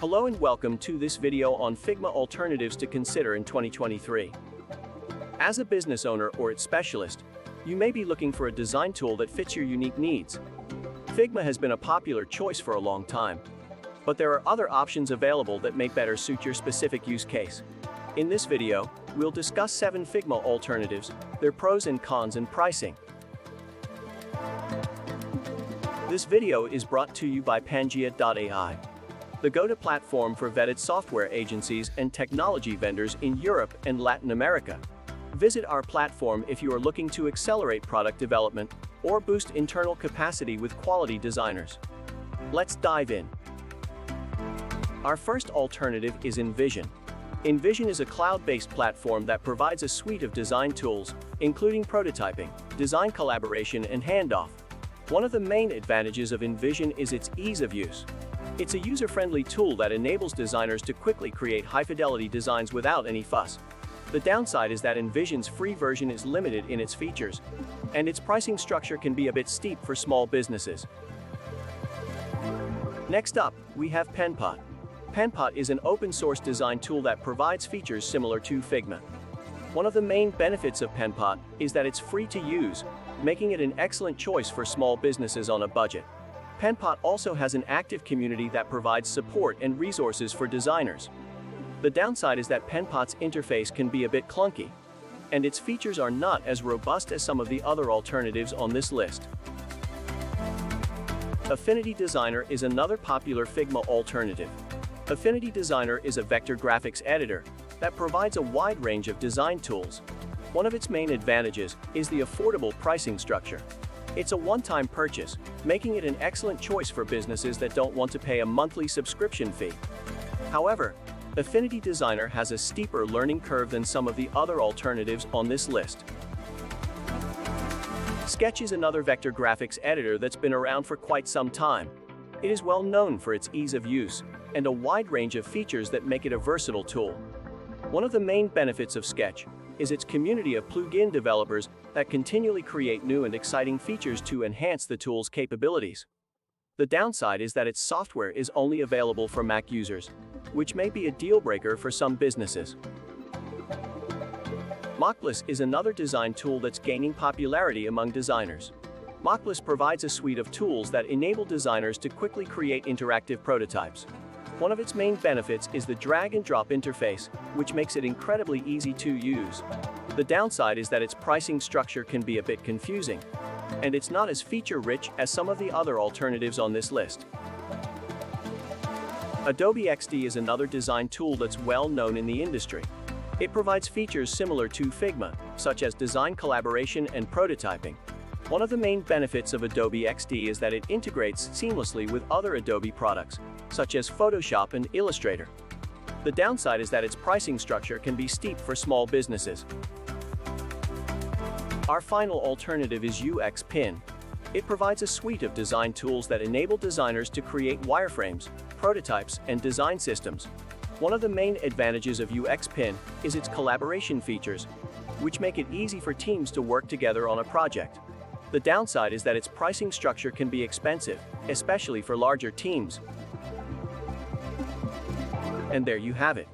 Hello and welcome to this video on Figma alternatives to consider in 2023. As a business owner or its specialist, you may be looking for a design tool that fits your unique needs. Figma has been a popular choice for a long time, but there are other options available that may better suit your specific use case. In this video, we'll discuss 7 Figma alternatives, their pros and cons, and pricing. This video is brought to you by Pangea.ai, the go-to platform for vetted software agencies and technology vendors in Europe and Latin America. Visit our platform if you are looking to accelerate product development or boost internal capacity with quality designers. Let's dive in. Our first alternative is InVision. InVision is a cloud-based platform that provides a suite of design tools, including prototyping, design collaboration, and handoff. One of the main advantages of InVision is its ease of use. It's a user-friendly tool that enables designers to quickly create high-fidelity designs without any fuss. The downside is that InVision's free version is limited in its features, and its pricing structure can be a bit steep for small businesses. Next up, we have Penpot. Penpot is an open-source design tool that provides features similar to Figma. One of the main benefits of Penpot is that it's free to use, making it an excellent choice for small businesses on a budget. Penpot also has an active community that provides support and resources for designers. The downside is that Penpot's interface can be a bit clunky, and its features are not as robust as some of the other alternatives on this list. Affinity Designer is another popular Figma alternative. Affinity Designer is a vector graphics editor that provides a wide range of design tools. One of its main advantages is the affordable pricing structure. It's a one-time purchase, making it an excellent choice for businesses that don't want to pay a monthly subscription fee. However, Affinity Designer has a steeper learning curve than some of the other alternatives on this list. Sketch is another vector graphics editor that's been around for quite some time. It is well known for its ease of use and a wide range of features that make it a versatile tool. One of the main benefits of Sketch is its community of plugin developers that continually create new and exciting features to enhance the tool's capabilities. The downside is that its software is only available for Mac users, which may be a deal breaker for some businesses. Mockbliss is another design tool that's gaining popularity among designers. Mockbliss provides a suite of tools that enable designers to quickly create interactive prototypes. One of its main benefits is the drag-and-drop interface, which makes it incredibly easy to use. The downside is that its pricing structure can be a bit confusing, and it's not as feature-rich as some of the other alternatives on this list. Adobe XD is another design tool that's well known in the industry. It provides features similar to Figma, such as design collaboration and prototyping. One of the main benefits of Adobe XD is that it integrates seamlessly with other Adobe products, such as Photoshop and Illustrator. The downside is that its pricing structure can be steep for small businesses. Our final alternative is UXPin. It provides a suite of design tools that enable designers to create wireframes, prototypes, and design systems. One of the main advantages of UXPin is its collaboration features, which make it easy for teams to work together on a project. The downside is that its pricing structure can be expensive, especially for larger teams. And there you have it.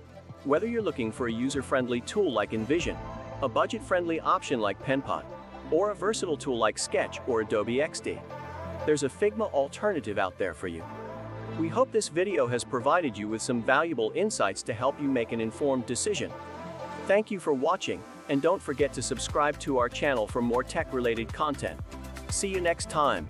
Whether you're looking for a user-friendly tool like InVision, a budget-friendly option like Penpot, or a versatile tool like Sketch or Adobe XD, there's a Figma alternative out there for you. We hope this video has provided you with some valuable insights to help you make an informed decision. Thank you for watching, and don't forget to subscribe to our channel for more tech-related content. See you next time.